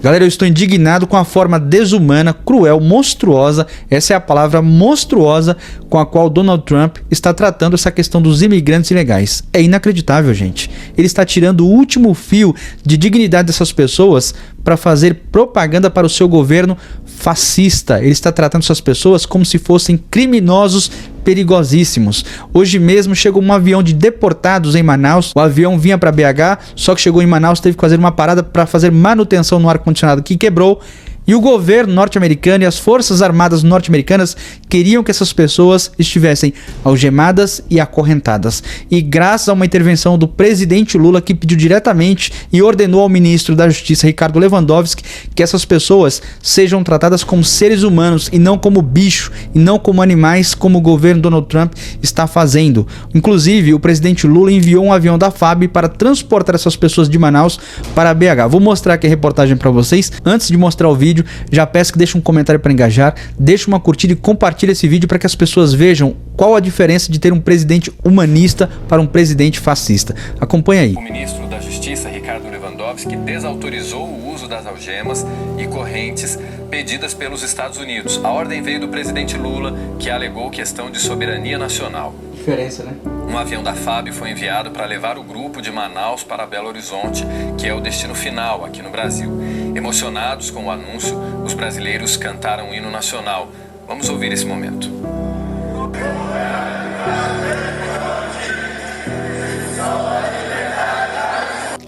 Galera, eu estou indignado com a forma desumana, cruel, monstruosa, essa é a palavra monstruosa, com a qual Donald Trump está tratando essa questão dos imigrantes ilegais. É inacreditável, gente. Ele está tirando o último fio de dignidade dessas pessoas para fazer propaganda para o seu governo fascista. Ele está tratando essas pessoas como se fossem criminosos perigosíssimos. Hoje mesmo chegou um avião de deportados em Manaus. O avião vinha para BH, só que chegou em Manaus, teve que fazer uma parada para fazer manutenção no ar-condicionado que quebrou. E o governo norte-americano e as forças armadas norte-americanas queriam que essas pessoas estivessem algemadas e acorrentadas. E graças a uma intervenção do presidente Lula, que pediu diretamente e ordenou ao ministro da Justiça, Ricardo Lewandowski, que essas pessoas sejam tratadas como seres humanos e não como bicho, e não como animais, como o governo Donald Trump está fazendo. Inclusive, o presidente Lula enviou um avião da FAB para transportar essas pessoas de Manaus para BH. Vou mostrar aqui a reportagem para vocês. Antes de mostrar o vídeo, já peço que deixe um comentário para engajar, deixe uma curtida e compartilhe esse vídeo para que as pessoas vejam qual a diferença de ter um presidente humanista para um presidente fascista. Acompanhe aí. O ministro da Justiça, Ricardo Lewandowski, desautorizou o uso das algemas e correntes pedidas pelos Estados Unidos. A ordem veio do presidente Lula, que alegou questão de soberania nacional. Diferença, né? Um avião da FAB foi enviado para levar o grupo de Manaus para Belo Horizonte, que é o destino final aqui no Brasil. Emocionados com o anúncio, os brasileiros cantaram o hino nacional. Vamos ouvir esse momento.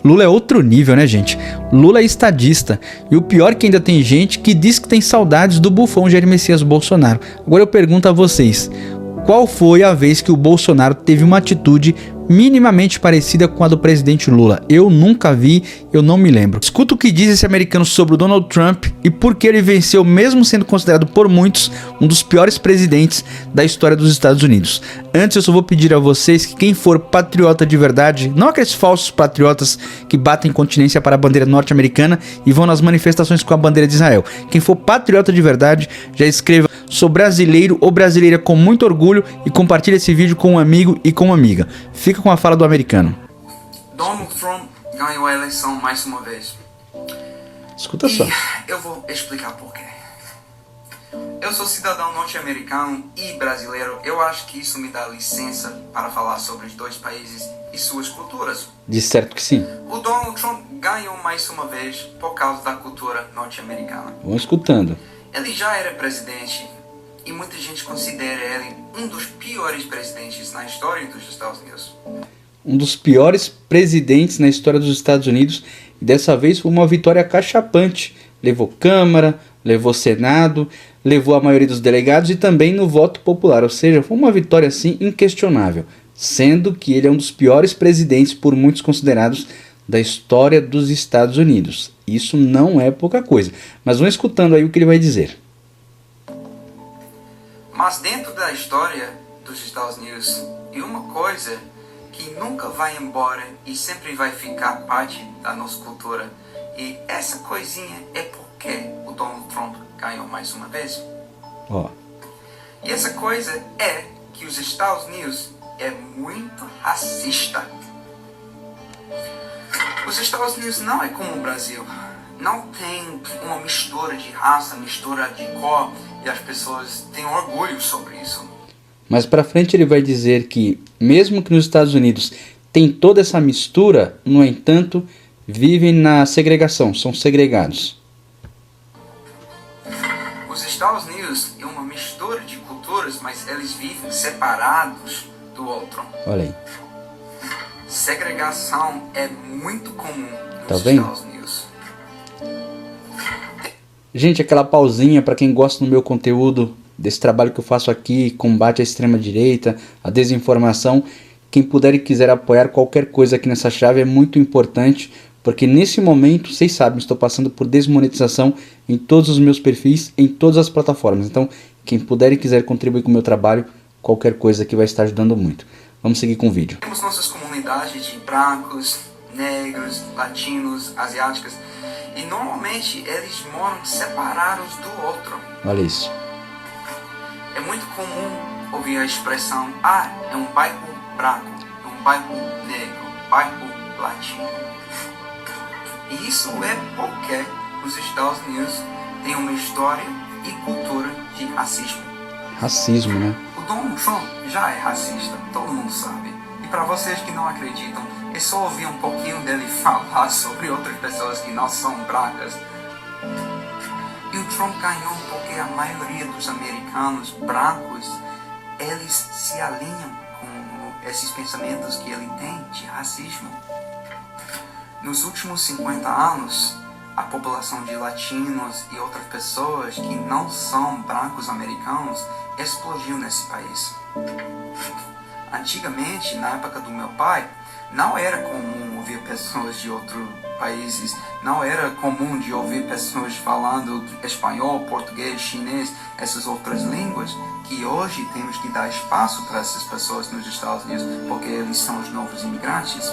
Lula é outro nível, né, gente? Lula é estadista. E o pior é que ainda tem gente que diz que tem saudades do bufão Jair Messias Bolsonaro. Agora eu pergunto a vocês, qual foi a vez que o Bolsonaro teve uma atitude minimamente parecida com a do presidente Lula? Eu nunca vi, eu não me lembro. Escuta o que diz esse americano sobre o Donald Trump e por que ele venceu, mesmo sendo considerado por muitos um dos piores presidentes da história dos Estados Unidos. Antes eu só vou pedir a vocês que quem for patriota de verdade, não aqueles falsos patriotas que batem continência para a bandeira norte-americana e vão nas manifestações com a bandeira de Israel. Quem for patriota de verdade, já escreva "Sou brasileiro ou brasileira" com muito orgulho e compartilhe esse vídeo com um amigo e com uma amiga. Fica com a fala do americano. Donald Trump ganhou a eleição mais uma vez. Escuta só. E eu vou explicar por quê. Eu sou cidadão norte-americano e brasileiro. Eu acho que isso me dá licença para falar sobre os dois países e suas culturas. De certo que sim. O Donald Trump ganhou mais uma vez por causa da cultura norte-americana. Vamos escutando. Ele já era presidente e muita gente considera ele um dos piores presidentes na história dos Estados Unidos. Um dos piores presidentes na história dos Estados Unidos, e dessa vez foi uma vitória acachapante. Levou Câmara, levou Senado, levou a maioria dos delegados e também no voto popular, ou seja, foi uma vitória assim inquestionável, sendo que ele é um dos piores presidentes por muitos considerados da história dos Estados Unidos. Isso não é pouca coisa, mas vão escutando aí o que ele vai dizer. Mas dentro da história dos Estados Unidos, e uma coisa que nunca vai embora e sempre vai ficar parte da nossa cultura, e essa coisinha é porque o Donald Trump ganhou mais uma vez. Ó. E essa coisa é que os Estados Unidos é muito racista. Os Estados Unidos não é como o Brasil. Não tem uma mistura de raça, mistura de cor, e as pessoas têm orgulho sobre isso. Mas para frente ele vai dizer que, mesmo que nos Estados Unidos tem toda essa mistura, no entanto, vivem na segregação, são segregados. Os Estados Unidos é uma mistura de culturas, mas eles vivem separados do outro. Olha aí. Segregação é muito comum nos Tá vendo? Estados Unidos. Gente, aquela pausinha para quem gosta do meu conteúdo, desse trabalho que eu faço aqui, combate à extrema-direita, a desinformação. Quem puder e quiser apoiar qualquer coisa aqui nessa chave é muito importante, porque nesse momento, vocês sabem, estou passando por desmonetização em todos os meus perfis, em todas as plataformas. Então, quem puder e quiser contribuir com o meu trabalho, qualquer coisa aqui vai estar ajudando muito. Vamos seguir com o vídeo. Temos nossas comunidades de brancos, negros, latinos, asiáticos, e normalmente eles moram separados do outro. Olha isso. É muito comum ouvir a expressão, é um bairro branco, é um bairro negro, bairro latino. E isso é porque os Estados Unidos têm uma história e cultura de racismo. Racismo, né? O Donald Trump já é racista, todo mundo sabe. E para vocês que não acreditam, é só ouvir um pouquinho dele falar sobre outras pessoas que não são brancas. E o Trump ganhou porque a maioria dos americanos brancos, eles se alinham com esses pensamentos que ele tem de racismo. Nos últimos 50 anos, a população de latinos e outras pessoas que não são brancos americanos explodiu nesse país. Antigamente, na época do meu pai, não era comum ouvir pessoas de outros países, não era comum de ouvir pessoas falando espanhol, português, chinês, essas outras línguas, que hoje temos que dar espaço para essas pessoas nos Estados Unidos, porque eles são os novos imigrantes.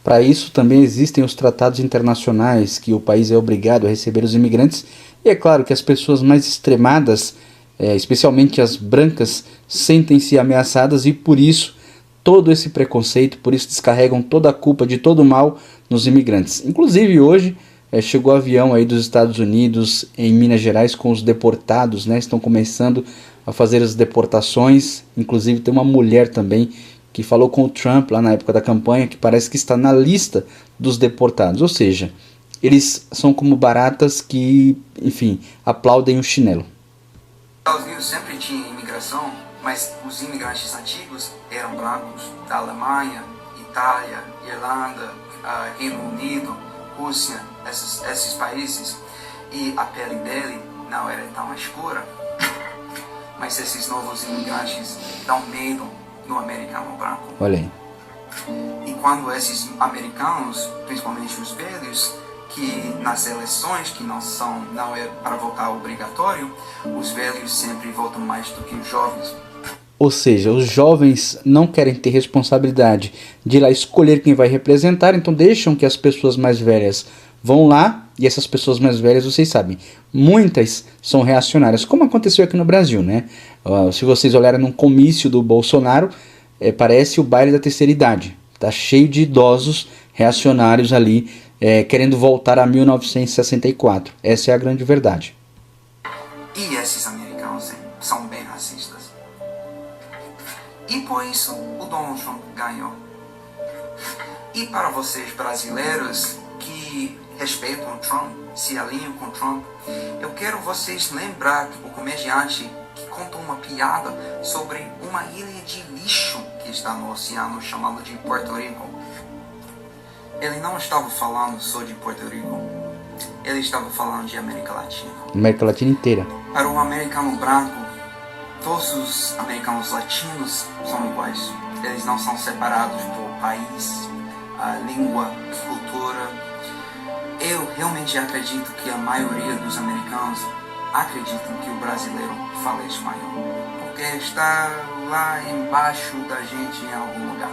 Para isso também existem os tratados internacionais que o país é obrigado a receber os imigrantes, e é claro que as pessoas mais extremadas, especialmente as brancas, sentem-se ameaçadas e por isso todo esse preconceito, por isso descarregam toda a culpa de todo o mal nos imigrantes. Inclusive hoje chegou avião aí dos Estados Unidos em Minas Gerais com os deportados, né? Estão começando a fazer as deportações, inclusive tem uma mulher também que falou com o Trump lá na época da campanha, que parece que está na lista dos deportados. Ou seja, eles são como baratas que, enfim, aplaudem o chinelo. Os Estados Unidos sempre tinha imigração, mas os imigrantes antigos eram brancos da Alemanha, Itália, Irlanda, Reino Unido, Rússia, esses países. E a pele dele não era tão escura. Mas esses novos imigrantes dão medo no americano branco. Olha aí. E quando esses americanos, principalmente os velhos, que nas eleições, que não é para votar obrigatório, os velhos sempre votam mais do que os jovens. Ou seja, os jovens não querem ter responsabilidade de ir lá escolher quem vai representar, então deixam que as pessoas mais velhas vão lá, e essas pessoas mais velhas, vocês sabem, muitas são reacionárias, como aconteceu aqui no Brasil, né? Se vocês olharem num comício do Bolsonaro, parece o baile da terceira idade. Tá cheio de idosos reacionários ali, querendo voltar a 1964. Essa é a grande verdade. E esses americanos são bem racistas. E por isso o Donald Trump ganhou. E para vocês brasileiros que respeitam o Trump, se alinham com o Trump, eu quero vocês lembrar o comediante que contou uma piada sobre uma ilha de lixo que está no oceano, chamada de Porto Rico. Ele não estava falando só de Porto Rico, ele estava falando de América Latina. América Latina inteira. Para um americano branco, todos os americanos latinos são iguais. Eles não são separados por país, língua, cultura. Eu realmente acredito que a maioria dos americanos acreditam que o brasileiro fala espanhol, porque está lá embaixo da gente em algum lugar.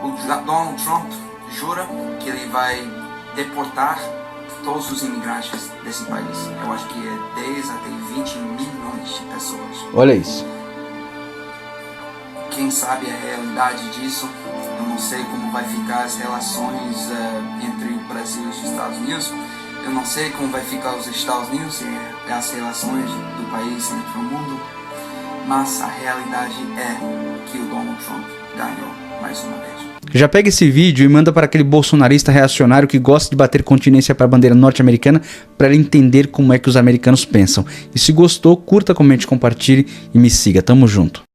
O Donald Trump jura que ele vai deportar todos os imigrantes desse país. Eu acho que é 10 até 20 milhões de pessoas. Olha isso. Quem sabe a realidade disso? Eu não sei como vai ficar as relações entre o Brasil e os Estados Unidos. Eu não sei como vai ficar os Estados Unidos e as relações do país entre o mundo. Mas a realidade é que o Donald Trump ganhou mais uma vez. Já pega esse vídeo e manda para aquele bolsonarista reacionário que gosta de bater continência para a bandeira norte-americana, para ele entender como é que os americanos pensam. E se gostou, curta, comente, compartilhe e me siga. Tamo junto.